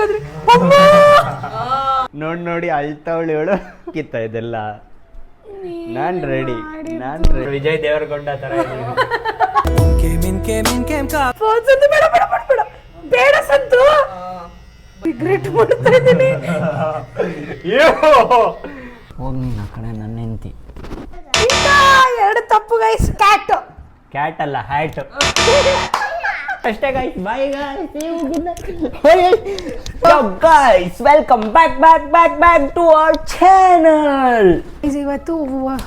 ಹೋದ್ರೆ ನೋಡಿ ಅಳ್ತಾವಳಿ ಹೇಳು ಕಿತ್ತ ಇದೆಲ್ಲ. ನಾನ್ ರೆಡಿ ವಿಜಯ್ ದೇವರಕೊಂಡ ತರ ಬೇಡ ಸಂತು, ರಿಗ್ರೆಟ್ ಮಾಡ್ತಾ ಇದ್ದೀನಿ. ಹೋಗ್ ನೀನ್ ಆ ಕಡೆ ನನ್ನ ಹೆಂಡತಿ. ಎರಡು ತಪ್ಪು ಗೈಸ್. ಕ್ಯಾಟ್ ಅಲ್ಲ ಹ್ಯಾಟ್ ಅಷ್ಟೇ guys. Bye guys, welcome back to our channel. ಇವತ್ತು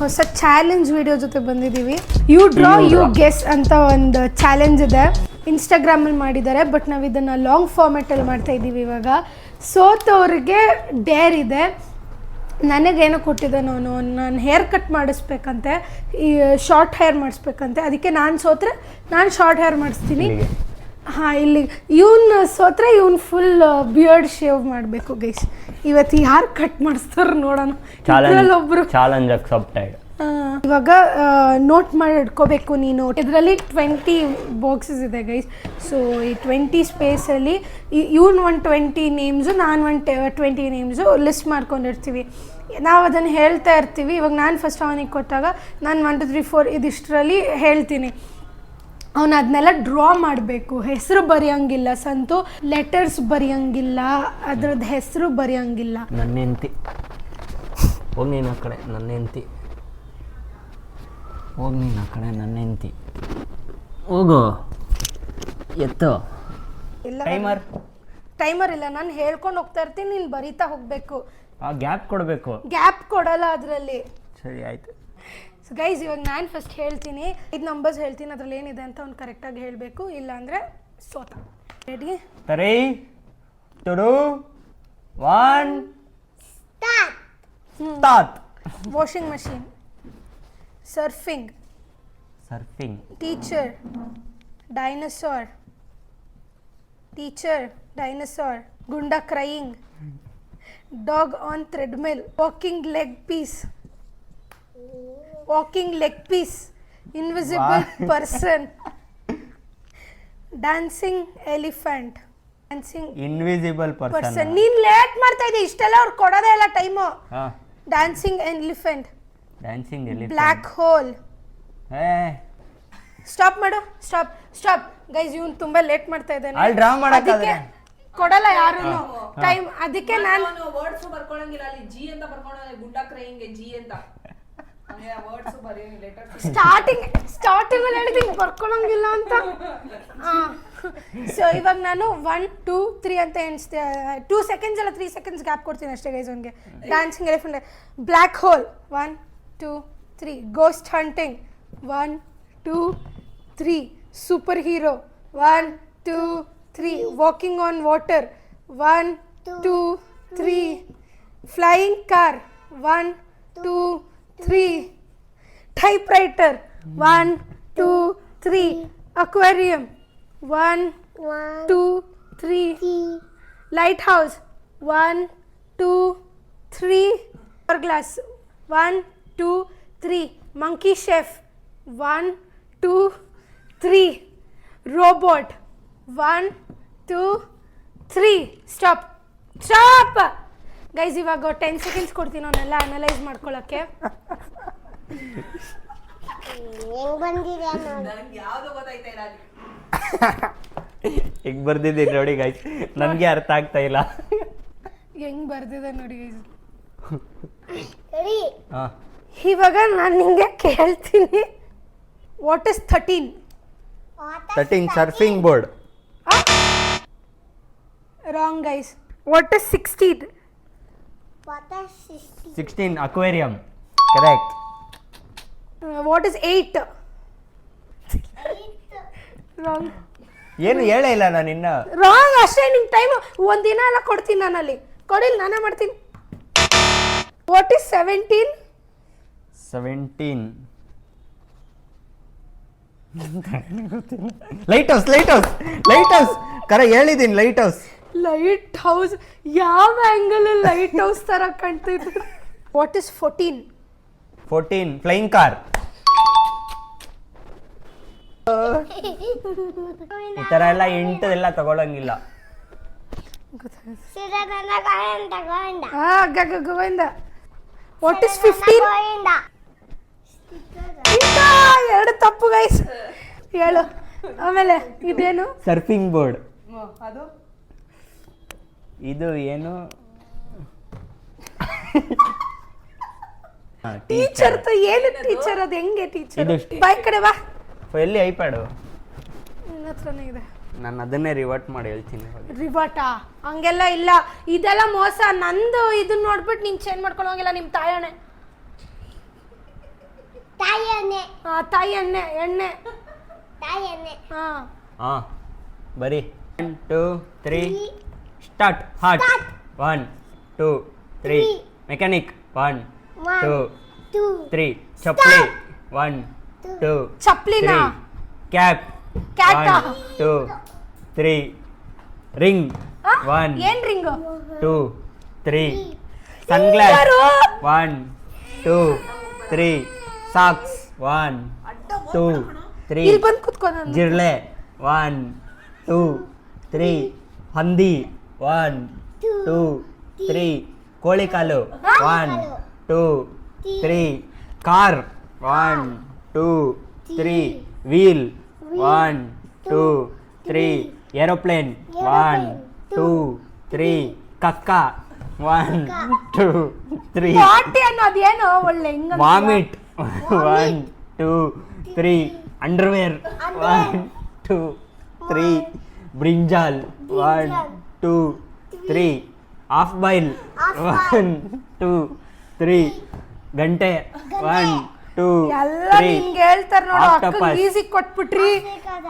ಹೊಸ ಚಾಲೆಂಜ್ ವಿಡಿಯೋ ಜೊತೆ ಬಂದಿದ್ದೀವಿ. ಯು ಡ್ರಾ ಯು ಗೆಸ್ ಅಂತ ಒಂದು ಚಾಲೆಂಜ್ ಇದೆ, ಇನ್ಸ್ಟಾಗ್ರಾಮಲ್ಲಿ ಮಾಡಿದ್ದಾರೆ. ಬಟ್ ನಾವು ಇದನ್ನು ಲಾಂಗ್ ಫಾರ್ಮೆಟಲ್ಲಿ ಮಾಡ್ತಾ ಇದ್ದೀವಿ ಇವಾಗ. ಸೋತವ್ರಿಗೆ ಡೇರ್ ಇದೆ. ನನಗೇನೋ ಕೊಟ್ಟಿದ್ದೆ, ನಾನು ಹೇರ್ ಕಟ್ ಮಾಡಿಸ್ಬೇಕಂತೆ, ಈ ಶಾರ್ಟ್ ಹೇರ್ ಮಾಡಿಸ್ಬೇಕಂತೆ. ಅದಕ್ಕೆ ನಾನು ಸೋತ್ರೆ ನಾನು ಶಾರ್ಟ್ ಹೇರ್ ಮಾಡಿಸ್ತೀನಿ. ಹಾಂ, ಇಲ್ಲಿ ಇವನು ಸೋತ್ರೆ ಇವನು ಫುಲ್ ಬಿಯರ್ಡ್ ಶೇವ್ ಮಾಡಬೇಕು ಗೈಸ್. ಇವತ್ತು ಯಾರು ಕಟ್ ಮಾಡಿಸ್ತಾರ ನೋಡೋಣ. ಒಬ್ಬರು ಚಾಲೆಂಜ್ ಅಕ್ಸೆಪ್ಟೆಡ್. ಇವಾಗ ನೋಟ್ ಮಾಡಿ ಇಟ್ಕೋಬೇಕು ನೀನು. ಇದರಲ್ಲಿ 20 ಬಾಕ್ಸಸ್ ಇದೆ ಗೈಸ್. ಸೊ ಈ 20 ಸ್ಪೇಸಲ್ಲಿ ಇವನು 120 ನೇಮ್ಸು, ನಾನು 120 ನೇಮ್ಸು ಲಿಸ್ಟ್ ಮಾಡ್ಕೊಂಡಿರ್ತೀವಿ. ನಾವು ಅದನ್ನು ಹೇಳ್ತಾ ಇರ್ತೀವಿ. ಇವಾಗ ನಾನು ಫಸ್ಟ್ ಅವನಿಗೆ ಕೊಟ್ಟಾಗ ನಾನು 1 2 3 4 ಇದಿಷ್ಟರಲ್ಲಿ ಹೇಳ್ತೀನಿ. ಅವನು ಅದನ್ನೆಲ್ಲ ಡ್ರಾ ಮಾಡಬೇಕು. ಹೆಸರು ಬರೆಯೋಂಗಿಲ್ಲ ಸಂತು, ಲೆಟರ್ಸ್ ಬರೆಯೋಂಗಿಲ್ಲ, ಅದ್ರದ್ದು ಹೆಸರು ಬರೆಯೋಂಗಿಲ್ಲ. ನನ್ನ ಹೆಂಡತಿ ಹೋಗಿ ನೀನು ಆ ಕಡೆ. ನನ್ನ ಹೆಂಡತಿ ಹೋಗಿ ನೀನು ಆ ಕಡೆ. ನನ್ನ ಹೆಂಡತಿ ಹೋಗು. ಎತ್ತು. ಇಲ್ಲ ಟೈಮರ್ ಇಲ್ಲ, ನಾನು ಹೇಳ್ಕೊಂಡು ಹೋಗ್ತಾ ಇರ್ತೀನಿ, ನೀನು ಬರೀತಾ ಹೋಗಬೇಕು. ಗ್ಯಾಪ್ ಕೊಡಬೇಕು. ಗ್ಯಾಪ್ ಕೊಡಲ್ಲ ಅದರಲ್ಲಿ. ಸರಿ ಆಯ್ತು. ಸೊ ಗೈಸ್, ಇವಾಗ ನಾನು ಫಸ್ಟ್ ಹೇಳ್ತೀನಿ, 5 ನಂಬರ್ಸ್ ಹೇಳ್ತೀನಿ, ಅದ್ರಲ್ಲಿ ಏನಿದೆ ಅಂತ ಅವ್ನು ಕರೆಕ್ಟಾಗಿ ಹೇಳಬೇಕು. ಇಲ್ಲಾಂದರೆ ಸೋತ. Ready? 3 2 1 start. Washing machine, surfing, teacher, dinosaur, ಗುಂಡಾ crying, dog on treadmill, walking leg piece, invisible person, dancing elephant. Invisible person. ನೀನ್ ಲೇಟ್ ಮಾಡ್ತಾ ಇದ್ದೆ, ಇಷ್ಟೆಲ್ಲ ಅವ್ರು ಕೊಡೋದೇ ಇಲ್ಲ time. Dancing elephant, black hole. Stop ಮಾಡು. ಸ್ಟಾಪ್ ಗೈಸ್, ಇವನು ತುಂಬಾ ಲೇಟ್ ಮಾಡ್ತಾ ಇದ್ದಾನೆ. ಅದಕ್ಕೆ ಕೊಡಲ್ಲ ಯಾರು ಟೈಮ್. ಅದಕ್ಕೆ ನಾನು ವರ್ಡ್ಸ್ ಬರ್ಕೊಳ್ಳಂಗಿಲ್ಲ. ಅಲ್ಲಿ ಜಿ ಅಂತ ಬರ್ಕೊಳ್ಳೋಣ, ಗುಂಡಾ ಕ್ರೈಯಿಂಗ್ ಜಿ ಅಂತ. ಸ್ಟಾರ್ಟಿಂಗ್ ಅಲ್ಲಿ ಹೇಳಿದ್ದೀನಿ ಬರ್ಕೊಳ್ಳಂಗಿಲ್ಲ ಅಂತ. ಸೊ ಇವಾಗ ನಾನು 1 2 3 ಅಂತ ಎಣಿಸ್ತೆ. 2 ಸೆಕೆಂಡ್ಸ್ ಅಲ್ಲ 3 ಸೆಕೆಂಡ್ಸ್ ಗ್ಯಾಪ್ ಕೊಡ್ತೀನಿ ಅಷ್ಟೇ ಗೈಸ್ ಅವನಿಗೆ. Dancing elephant, black hole, 1 2 3. Ghost hunting, 1 2 3. Super hero, 1 2 3. Walking on water, 1 2 3. Flying car, 1 2 3. Typewriter, 1 2 3. Aquarium, 1 2 3. Lighthouse, 1 2 3. Glass, 1 2 3. Monkey chef, 1 2 3. Robot, 1 2 3. Stop guys. ಇವಾಗ 10 ಸೆಕೆಂಡ್ಸ್ ಕೊಡ್ತೀನಿ ಅವನ್ನೆಲ್ಲ ಅನಲೈಸ್ ಮಾಡ್ಕೊಳ್ಳೋಕ್ಕೆ. ಹೆಂಗ್ ಬರ್ದಿದ್ದೀನಿ ನೋಡಿ ಗೈಸ್, ನನಗೆ ಅರ್ಥ ಆಗ್ತಾ ಇಲ್ಲ. ಹೆಂಗ್ ಬರ್ದಿದೆ ನೋಡಿ ಗೈಸ್. ಇವಾಗ ನಾನು ನಿಂಗೆ ಕೇಳ್ತೀನಿ, what is 13? Surfing board. Wrong guys. What is 16? 16 aquarium. Correct. What is 8? Wrong. ಏನು ಹೇಳೇ ಇಲ್ಲ ನಾನು ಇನ್ನ. ರಾಂಗ್ ಅಷ್ಟೇ. ನಿಂಗೆ ಟೈಮ್ ಒಂದಿನ ಎಲ್ಲ ಕೊಡ್ತೀನಿ ನಾನಲ್ಲಿ. ಕೊಡಿಲ್ಲ, ನಾನೇ ಮಾಡ್ತೀನಿ. What is 17? 17 lighthouse. ಕರೆ ಹೇಳಿದ್ದೀನಿ, ಲೈಟ್ ಹೌಸ್. ಯಾವ ಆಂಗಲ್ ಲೈಟ್ ಹೌಸ್ ತರ ಕಾಣ್ತೈತೆ. What is 14? 14 flying car. ಈ ತರ ಎಲ್ಲ 8 ಎಲ್ಲ ತಗೊಳಂಗಿಲ್ಲ. ಗೊತ್ತಾಗುತ್ತೆ. ಸಿರದನ ಗೋವಿಂದ ಗೋವಿಂದ. What is 15? ಗೋವಿಂದ. ಎರಡು ತಪ್ಪು ಗೈಸ್. ಹೇಳು. ಆಮೇಲೆ ಇದೇನು? Surfing board. ಅದು ಇದು ಏನು? ಟೀಚರ್. ಏನು ಟೀಚರ್? ಅದು ಹೆಂಗೆ ಟೀಚರ್? ಇದು ಬಾಯ್ ಕಡೆ ಬಾ. ಎಲ್ಲಿ ಐಪ್ಯಾಡು? ನನ್ನ ಹತ್ರನೇ ಇದೆ. ನಾನು ಅದನ್ನೇ ರಿವರ್ಟ್ ಮಾಡಿ ಹೇಳ್ತೀನಿ. ರಿವರ್ಟಾ? ಹಂಗೆಲ್ಲ ಇಲ್ಲ, ಇದೆಲ್ಲ ಮೋಸ. ನಂದು ಇದನ್ನ ನೋಡ್ಬಿಟ್ಟು ನೀನ್ ಚೇಂಜ್ ಮಾಡ್ಕೊಳ್ಳೋಂಗಿಲ್ಲ. ನಿಮ್ಮ ತಾಯಣ್ಣೆ. ತಾಯನೆ ತಾಯಿ ಎಣ್ಣೆ ಎಣ್ಣೆ. ತಾಯನೆ ಹಾ ಬರಿ. 1 2 3 ಸ್ಟಾರ್ಟ್. ಹಾರ್ಟ್. 1 2 3 ಮೆಕ್ಯಾನಿಕ್. 1 2 3 ಚಪ್ಪಲಿ. 1 2 ಚಪ್ಲಿನಾ? 3 ಕ್ಯಾಪ್. ಕ್ಯಾಟ? 1 2 3 ರಿಂಗ್. 1 ಏನ್ ರಿಂಗ್? 2 3 ಸನ್ಗ್ಲಾಸ್. 1 2 3 ಸಾಕ್ಸ್. 1 2 3 ಇಲ್ಲಿ ಬಂದು ಕುತ್ಕೋ. ನಾನು ಜಿರ್ಲೆ. 1 2 3 ಹಂದಿ. 1 2 3 ಕೋಳಿ ಕಾಲು. 1 2 3 ಕಾರ್. 1 2 3 ವೀಲ್. 1 2 3 ಏರೋಪ್ಲೇನ್. 1 2 3 ಕಕ್ಕ. 1 2 3 ಪಾಟಿ ಅನ್ನೋದು ಏನು ಒಳ್ಳೆ ಹಿಂಗ vomit. 1 2 3 underwear. 1 2 3 brinjal. 1 2 3 half boil. 1 2 3 ಗಂಟೆ. 1 2 ಎಲ್ಲ 3 ನಿಂಗೆ ಹೇಳ್ತಾರ ನೋಡು. Octopus. ಅಕ್ಕಂಗೆ ಈಸಿ ಕೊಟ್ಬಿಟ್ರಿ,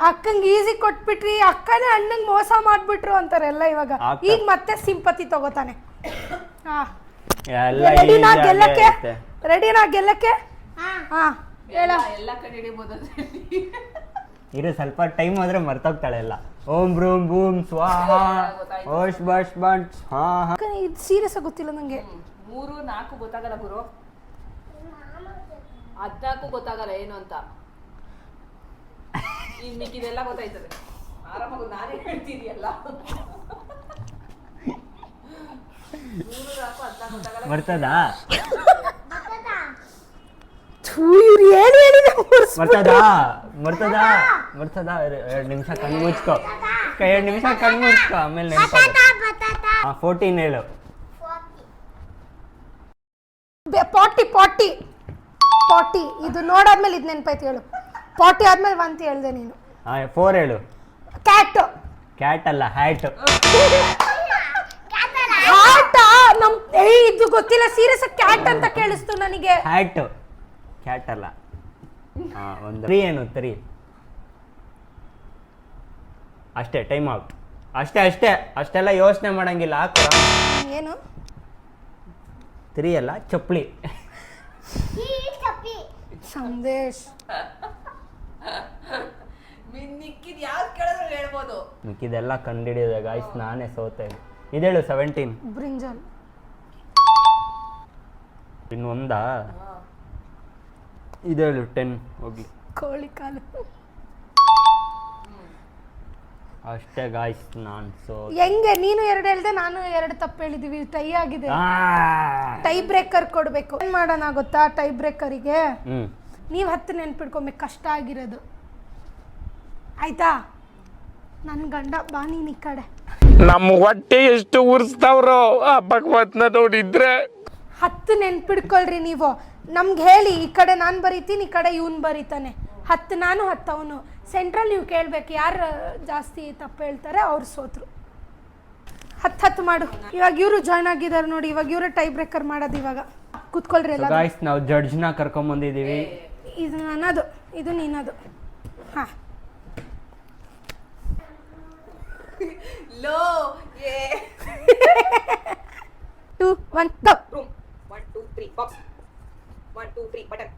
ಅಕ್ಕಂಗೆ ಈಸಿ ಕೊಟ್ಬಿಟ್ರಿ, ಅಕ್ಕನೇ ಅಣ್ಣಂಗೆ ಮೋಸ ಮಾಡ್ಬಿಟ್ರು ಅಂತಾರೆಲ್ಲ ಇವಾಗ. Octopus. ಈಗ ಮತ್ತೆ ಸಿಂಪತಿ ತಗೋತಾನೆ. ಎಲ್ಲ ರೆಡಿನಾ easy ಗೆಲ್ಲಕ್ಕೆ? ಆಗೈತೆ. ರೆಡಿನಾ ಗೆಲ್ಲಕ್ಕೆ? ಹಾ ಹೇಳ. ಎಲ್ಲ ಕಂಡು ಹಿಡಿಬೋದು ಅದ್ರಲ್ಲಿ. ಇರು ಸ್ವಲ್ಪ ಟೈಮ್ ಆದ್ರೆ ಮರ್ತೋಗ್ತಾಳೆ ಎಲ್ಲ. ಓಂ ಬ್ರೂಂ ಬೂಮ್ ಸ್ವಾಹ ಓಶ್ ಬಶ್ ಬಂಟ್. ಹಾ ಹಾ ಇದು ಸೀರಿಯಸ್ ಆಗಿ ಗೊತ್ತಿಲ್ಲ ನಂಗೆ. 3 4 ಗೊತ್ತಾಗಲ್ಲ ಗುರು. 14 ಗೊತ್ತಾಗಲ್ಲ ಏನು ಅಂತ. ಇನ್ ಮಿಕ್ಕಿದೆಲ್ಲ ಗೊತ್ತಾಯ್ತದೆ. ಆರಾಮಾಗಿ ನಾನೇ ಹೇಳ್ತಿದ್ಯಲ್ಲ. 3 4 14 ಗೊತ್ತಾಗಲ್ಲ. ಬರ್ತದಾ? ಇವ್ರು ಏನು ಹೇಳಿದ ಬರ್ತದಾ? ಬರ್ತದಾ? ಬರ್ತದಾ? 2 ನಿಮಿಷ ಕಣ್ಣು ಮುಚ್ಕೋ. 2 ನಿಮಿಷ ಕಣ್ಣು ಮುಚ್ಕೋ, ಆಮೇಲೆ ನೆನಪಾಗುತ್ತೆ. 14 ಹೇಳು. ಪಾಟಿ ಪಾಟಿ ಪಾಟಿ. ಇದು ನೋಡಾದ್ಮೇಲೆ ಇದು ನೆನಪಾಯ್ತು. ಹೇಳು. ಪಾಟಿ ಆದ್ಮೇಲೆ ಅಂತ ಹೇಳ್ದೆ ನೀನು. 4 ಹೇಳು. ಕ್ಯಾಟ್. ಕ್ಯಾಟ್ ಅಲ್ಲ, ಹ್ಯಾಟ್. ಹ್ಯಾಟ್ ನಮ್ ಇದು ಗೊತ್ತಿಲ್ಲ. ಸೀರಿಯಸ್ ಕ್ಯಾಟ್ ಅಂತ ಕೇಳಿಸ್ತು ನನಗೆ. ಹ್ಯಾಟ್ ಕ್ಯಾಟ್ ಅಲ್ಲ. ಒಂದು 3 ಏನು? 3 ಅಷ್ಟೇ. Time out. ಅಷ್ಟೇ ಅಷ್ಟೇ. ಅಷ್ಟೆಲ್ಲ ಯೋಚನೆ ಮಾಡಂಗಿಲ್ಲ. ಏನು? 3 ಅಲ್ಲ, ಚಪ್ಪಲಿ. ಸಂದೇಶ್. ಮಿಕ್ಕಿದ್ ಯಾವ್ದು ಕೇಳಿದ್ರು ಹೇಳ್ಬೋದು. ಮಿಕ್ಕಿದೆಲ್ಲ ಕಂಡಿಡಿಯೋದ ಗಾಯ್ಸ್, ನಾನೇ ಸೋತೆ. ಇದೇಳು. 17 ಬ್ರಿಂಜಾಲ್. ಇನ್ನೊಂದಾ? ಇದೇಳು. 10 ಹೋಗ್ಲಿ. ಕೋಳಿ ಕಾಲು. ಅಷ್ಟೇ ಗಾಯ್ಸ್, ನಾನು ಹೆಂಗೆ? ನೀನು 2 ಹೇಳ್ದೆ, ನಾನು 2 ತಪ್ಪು ಹೇಳಿದೀವಿ. ಟೈ ಆಗಿದೆ. ಟೈ ಬ್ರೇಕರ್ ಕೊಡ್ಬೇಕು. ಏನ್ ಮಾಡೋಣ ಗೊತ್ತಾ? ಟೈ ಬ್ರೇಕರಿಗೆ ನೀವು 10 ನೆನ್ಪಿಡ್ಕೊಬೇಕು. ಕಷ್ಟ ಆಗಿರೋದು ಆಯ್ತಾ? ನನ್ನ ಗಂಡ ಬಾ ನೀನ್ ಈ ಕಡೆ. ನಮ್ಮ ಹೊಟ್ಟೆ ಎಷ್ಟು ಉರ್ಸ್ತಾವ್ರೋ ಆ ಭಗವತ್ನ ನೋಡಿದ್ರೆ. 10 ನೆನ್ಪಿಡ್ಕೊಳ್ರಿ ನೀವು. ನಮ್ಗೆ ಹೇಳಿ. ಈ ಕಡೆ ನಾನು ಬರೀತೀನಿ, ಈ ಕಡೆ ಇವನು ಬರೀತಾನೆ. 10 ನಾನು 10 ಅವನು. ಸೆಂಟ್ರಲ್ ನೀವು ಕೇಳಬೇಕು. ಯಾರು ಜಾಸ್ತಿ ತಪ್ಪು ಹೇಳ್ತಾರೆ ಅವ್ರು ಸೋತ್ರು. 10 ಮಾಡು. ಇವಾಗ ಇವರು ಜಾಯ್ನ್ ಆಗಿದ್ದಾರೆ ನೋಡಿ. ಇವಾಗ ಇವರು ಟೈ ಬ್ರೇಕರ್ ಮಾಡೋದು. ಇವಾಗ ಕೂತ್ಕೊಳ್ರಿ ಎಲ್ಲ. ಗಾಯ್ಸ್, ನಾವು ಜಡ್ಜ್ನ ಕರ್ಕೊಂಡ್ ಬಂದಿದ್ದೀವಿ. ಇದು ನನ್ನದು, ಇದು ನೀನದು. ಹಾ ಲೋ ಏ 2 1 go. Room 1 2 3 box 1 2 3 button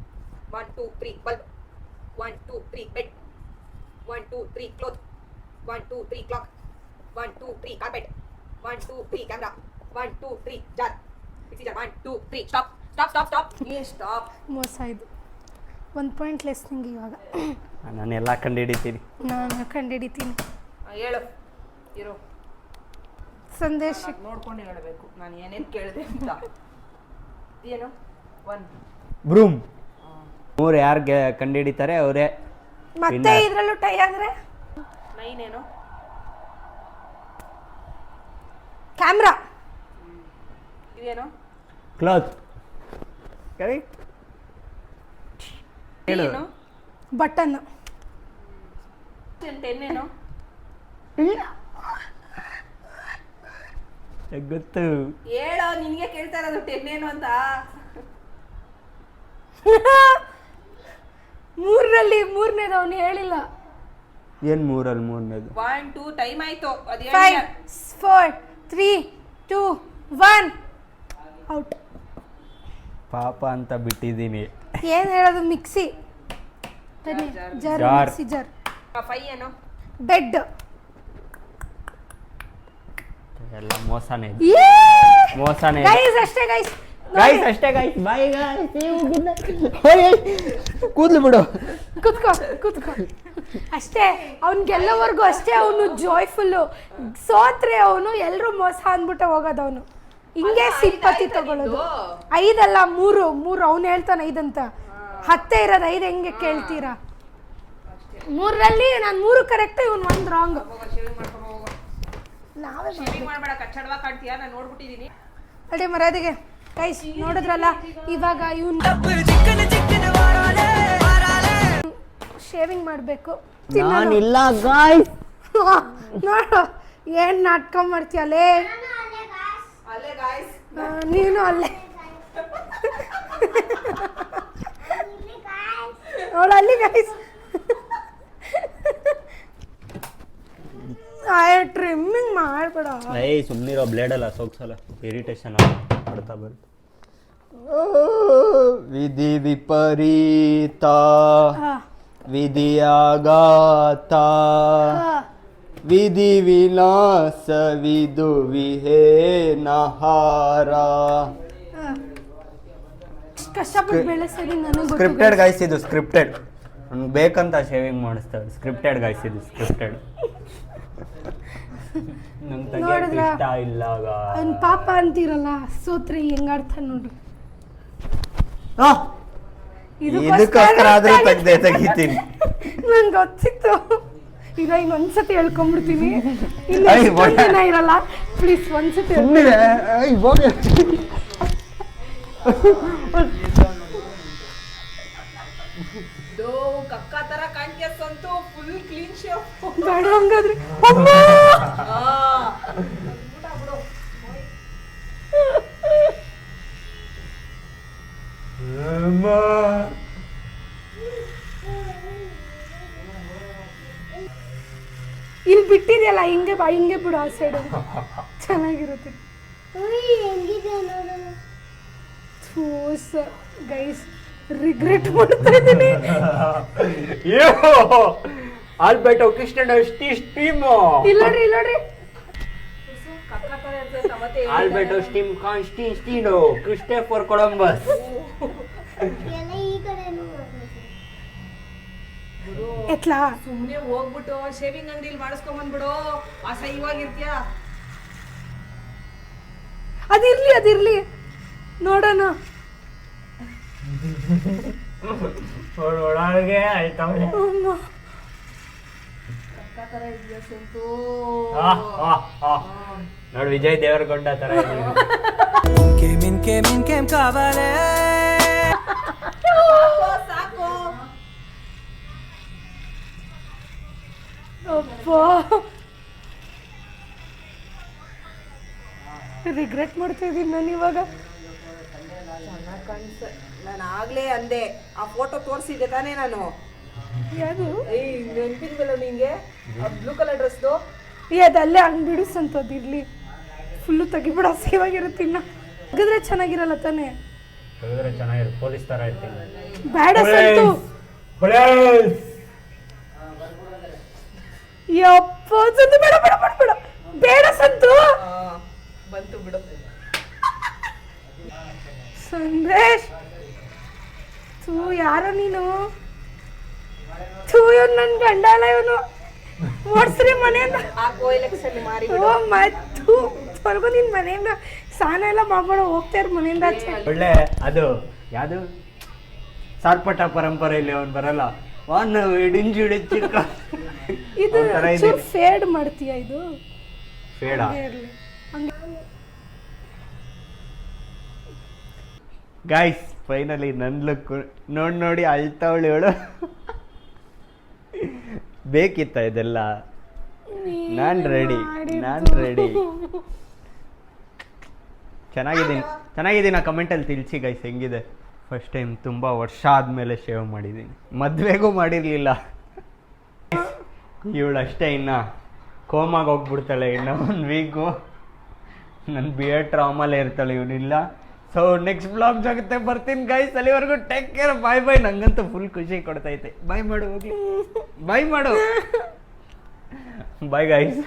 1 2 3 bulb 1 2 3 bed 1 2 3 cloth 1 2 3 clock 1 2 3 carpet 1 2 3 camera 1 2 3 jar mixie jar 1 2 3 stop stop stop stop ಏ ಸ್ಟಾಪ್. ಮೋಸ ಇದು. 1 ಪಾಯಿಂಟ್ ಲೆಸ್ ನಿಂಗೆ ಇವಾಗ. ನಾನೆಲ್ಲ ಕಂಡು ಹಿಡಿತೀನಿ. ನಾನು ಕಂಡು ಹಿಡಿತೀನಿ. ಹೇಳು ಇರು. ಸಂದೇಶ ನೋಡ್ಕೊಂಡು ಹೇಳಬೇಕು ನಾನು ಏನೇನು ಕೇಳಿದೆ ಅಂತ. ಏನು 1 ಬ್ರೂಮ್. 3 ಯಾರು ಕಂಡುಹಿಡಿತಾರೆ ಅವರೇ. ಮತ್ತೆ ಇದ್ರಲ್ಲೂ ಟೈ ಅಂದ್ರೆ 9 ಏನು ಕ್ಯಾಮ್ರಾ. ಇದೇನು ಕ್ಲಾತ್. ಕರೆಕ್ಟ್. ಹೇಳು. ಏನು ಬಟನ್. 10 ಏನು ಗೊತ್ತು. ಹೇಳೋ ನಿನಗೆ ಕೇಳ್ತಾ ಇರೋದು 10 ಏನು ಅಂತ. 3ರಲ್ಲಿ 3ನೇದು ಅವನು ಹೇಳಿಲ್ಲ. ಏನ್ 3ರಲ್ಲಿ 3ನೇದು? 1 2 ಟೈಮ್ ಆಯ್ತು. ಅದು 5 4 3 2 1 ಔಟ್. ಪಾಪ ಅಂತ ಬಿಟ್ಟಿದ್ದೀನಿ. ಏನ್ ಹೇಳೋದು? Mixie. Jar. Jar. Mixie jar. 5 ಏನು ಬೆಡ್. ಎಲ್ಲ ಮೋಸನೇ ಇದು. ಮೋಸನೇ. ಗೈಸ್ ಅಷ್ಟೇ ಗೈಸ್. ಗೈಸ್ ಅಷ್ಟೇ ಗೈಸ್. Bye guys. ಕೂದ್ಲು ಬಿಡು. ಕೂತ್ಕೋ ಅಷ್ಟೇ. ಅವ್ನು ಗೆಲ್ಲೋವರೆಗೂ ಅಷ್ಟೇ ಅವನು ಜಾಯ್ಫುಲ್ಲು. ಸೋತ್ರೆ ಅವನು ಎಲ್ಲರೂ ಮೋಸ ಅಂದ್ಬಿಟ್ಟು ಹೋಗೋದು ಅವನು. ಹಿಂಗೆ ಸಿಂಪತಿ ತಗೊಳ್ಳೋದು. 5 ಅಲ್ಲ 3 ಅವ್ನು ಹೇಳ್ತಾನೆ 5 ಅಂತ. 10 ಇರೋದು 5 ಹೆಂಗೆ ಕೇಳ್ತೀರಾ? 3ರಲ್ಲಿ ನಾನು 3 ಕರೆಕ್ಟ್, ಇವನು 1 ರಾಂಗ್. ಶೇವಿಂಗ್ ಮಾಡ್ಕೊಂಡು ಹೋಗೋ. ನಾವೇ ಶೇವಿಂಗ್ ಮಾಡಬೇಡ, ಕಚ್ಚಡವಾ ಕಾಣ್ತೀಯಾ, ನಾನು ನೋಡ್ಬಿಟ್ಟಿದ್ದೀನಿ. ಅದೇ ಮರ್ಯಾದೆಗೆ ಗೈಸ್ ನೋಡಿದ್ರಲ್ಲ. ಇವಾಗ ಇವನು ಶೇವಿಂಗ್ ಮಾಡಬೇಕು. ನಾನಿಲ್ಲ ಗಾಯ್ಸ್. ನೋಡು ಏನ್ ನಾಟಕ ಮಾಡ್ತೀಯಲ್ಲೇ. ಅಲ್ಲೇ ಗಾಯ್ಸ್ ನೀನು ಅಲ್ಲೇ ನೋಡು ಅಲ್ಲಿ ಗೈಸ್. ಟ್ರಿಮ್ಮಿಂಗ್ ಮಾಡ್ಬೇಡ. ಏಯ್ ಸುಮ್ಮನಿರೋ, ಬ್ಲೇಡ್ ಅಲ್ಲ ಸೋಗ್ಸಲ್ಲ, ಇರಿಟೇಷನ್ ಮಾಡ್ತಾ ಬರುತ್ತೆ. ವಿಧಿ ವಿಪರೀತ ವಿಧಿಯಾಗಾತ ವಿಧಿ ವಿಲಾಸ ವಿದು ವಿಹೇನಹಾರ. ಕಷ್ಟಪಟ್ಟು ಬೆಳೆಸೋದು ನನಗೆ ಸ್ಕ್ರಿಪ್ಟೆಡ್ ಗಾಯ್ಸ್ ಇದು, ಸ್ಕ್ರಿಪ್ಟೆಡ್. ನನಗೆ ಬೇಕಂತ ಶೇವಿಂಗ್ ಮಾಡಿಸ್ತಾರೆ. ಸ್ಕ್ರಿಪ್ಟೆಡ್ ಗಾಯ್ಸ್ ಇದು, ಸ್ಕ್ರಿಪ್ಟೆಡ್. ನಂಗೆ ನೋಡಿದ್ರ ಇಷ್ಟ ಇಲ್ಲ. ಅವ್ನು ಪಾಪ ಅಂತೀರಲ್ಲ, ಸೋತ್ರೆ ಹೆಂಗಾಡ್ತಾನೆ ನೋಡ್ರಿ. ಇದಕ್ಕೋಸ್ಕರ ಆದ್ರೂ ತೆಗಿತೀನಿ. ನಂಗೆ ಗೊತ್ತಿತ್ತು. ಈಗ ಇನ್ನೊಂದ್ಸತಿ ಹೇಳ್ಕೊಂಡ್ಬಿಡ್ತೀನಿ. ಐ, ಇನ್ನೊಂದು ದಿನ ಇರಲ್ಲ ಪ್ಲೀಸ್ ಒಂದ್ಸತಿ ಕಕ್ಕ ತರ ಕಾಣ್ತೀಯ ಸಂತು, ಫುಲ್ ಕ್ಲೀನ್ ಶೇವ್. ಬೇಡ ಹಂಗಾದ್ರೆ. ಇಲ್ಲಿ ಬಿಟ್ಟಿದೆಯಲ್ಲ ಹಿಂಗೆ ಹಿಂಗೆ ಬಿಡು, ಆ ಸೈಡ್ ಚೆನ್ನಾಗಿರುತ್ತೆ. ಗೈಸ್ ರಿಗ್ರೆಟ್ ಮಾಡ್ತಾ ಇದ್ದೀನಿ. Alberto Cristiano ಸ್ಟೀಮೋ. ಇಲ್ಲೋಡ್ರಿ ಇಲ್ಲೋಡ್ರಿ. ಕಕ್ಕ ತರ ಇರ್ತೈತೆ ಮತ್ತೆ. Alberto steam ಕಾನ್ಸ್ಟಿನ್ಟಿನೋ Christopher Columbus. ಎತ್ಲಾ ಸುಮ್ನೆ ಹೋಗ್ಬಿಟ್ಟು ಶೇವಿಂಗ್ ಅಂಗಡಿಲಿ ಮಾಡಿಸ್ಕೊಂಡ್ ಬಂದ್ಬಿಡು, ಅಸಹ್ಯವಾಗಿರ್ತೀಯ. ಅದಿರ್ಲಿ ನೋಡೋಣ. ಒಳಗೆ ಆಯ್ತವಳೆ. ಕಕ್ಕ ತರ ಇದೆಯಾ ಸಂತು. ನೋಡಿ ವಿಜಯ್ ದೇವರಕೊಂಡ ತರ ಇದೀವಿ. ಸಾಕು. ರಿಗ್ರೆಟ್ ಮಾಡ್ತಾ ಇದ್ದೀನಿ ನಾನು ಇವಾಗ. ನಾನು ಆಗ್ಲೇ ಅಂದೆ, ಆ ಫೋಟೋ ತೋರಿಸಿದ್ದೆ ತಾನೇ ನಾನು. ಯಾವುದು ನೆನಪಿದ್ವಲ್ಲ ನಿಂಗೆ ಬ್ಲೂ ಕಲರ್ ಡ್ರೆಸ್ದು. ಅದಲ್ಲೇ ಹಂಗೆ ಬಿಡಿಸಂತದ್ದು ಇರ್ಲಿ. ಫುಲ್ಲು ತೆಗಿಬಿಡ, ಸೇವಾಗಿರುತ್ತೆ. ಇನ್ನ ತೆಗೆದ್ರೆ ಚೆನ್ನಾಗಿರಲ್ಲ ತಾನೇ. ತೆಗೆದ್ರೆ ಚೆನ್ನಾಗಿರುತ್ತೆ, ಪೊಲೀಸ್ ತರ ಇರ್ತೀನಿ. ಬೇಡ ಸಂತು. ಯಪ್ಪ ಸಂತು, ಬೇಡ ಬೇಡ ಬೇಡ ಬೇಡ ಬೇಡ ಸಂತು. ಬಂತು ಬಿಡು. ಸಂದೇಶ್ ಥೂ, ಯಾರೋ ನೀನು. ಥೂ, ಇವನು ನನ್ನ ಗಂಡ ಅಲ್ಲ ಇವನು. ಓಡಿಸ್ರಿ ಮನೆಯಿಂದ. ಆ OLX ಅಲ್ಲಿ ಮಾರಿ ಓ ಮತ್ತು ಸ್ವಲ್ಪ ನಿನ್ ಮನೆಯಿಂದ ಸ್ನಾನ ಎಲ್ಲ ಮಾಡ್ಬೇಡ, ಹೋಗ್ತಾ ಇರ್ ಮನೆಯಿಂದ ಆಚೆ. ಒಳ್ಳೆ ಅದು ಯಾವುದು ಸಾರ್ಪಟ ಪರಂಪರೆಯಲ್ಲಿ ಅವನು ಬರಲ್ಲ ವಾನು ಇಡಿಂಜು ಚಿಕ್ಕ ಇದು ಫೇಡ್ ಮಾಡ್ತೀಯ ಇದು ಬೇಡ. ಹಂಗೆ ಇರ್ಲಿ. ಗಾಯ್ಸ್ ಫೈನಲಿ ನನ್ನ ಲುಕ್ ನೋಡಿ ಅಳ್ತಾವಳು ಹೇಳು. ಬೇಕಿತ್ತ ಇದೆಲ್ಲ? ನಾನು ರೆಡಿ. ಚೆನ್ನಾಗಿದ್ದೀನಿ ಕಮೆಂಟಲ್ಲಿ ತಿಳಿಸಿ ಗೈಸ್ ಹೆಂಗಿದೆ. ಫಸ್ಟ್ ಟೈಮ್ ತುಂಬ ವರ್ಷ ಆದಮೇಲೆ ಶೇವ್ ಮಾಡಿದ್ದೀನಿ, ಮದುವೆಗೂ ಮಾಡಿರಲಿಲ್ಲ. ಇವಳು ಅಷ್ಟೇ ಇನ್ನು ಕೋಮಾಗಿ ಹೋಗ್ಬಿಡ್ತಾಳೆ ಇನ್ನು ಒಂದು ವೀಕು. ನನ್ನ ಬಿಯರ್ಡ್ ಟ್ರಾಮಲ್ಲೇ ಇರ್ತಾಳೆ ಇವನಿಲ್ಲ. ಸೊ ನೆಕ್ಸ್ಟ್ ಬ್ಲಾಗ್ ಜೊತೆ ಬರ್ತೀನಿ ಗೈಸ್, ಅಲ್ಲಿವರೆಗೂ ಟೇಕ್ ಕೇರ್, ಬಾಯ್ ಬಾಯ್. ನಂಗಂತೂ ಫುಲ್ ಖುಷಿ ಕೊಡ್ತೈತೆ. ಬಾಯ್ ಮಾಡು ಹೋಗ್ಲಿ, ಬಾಯ್ ಮಾಡು, ಬಾಯ್ ಗೈಸ್.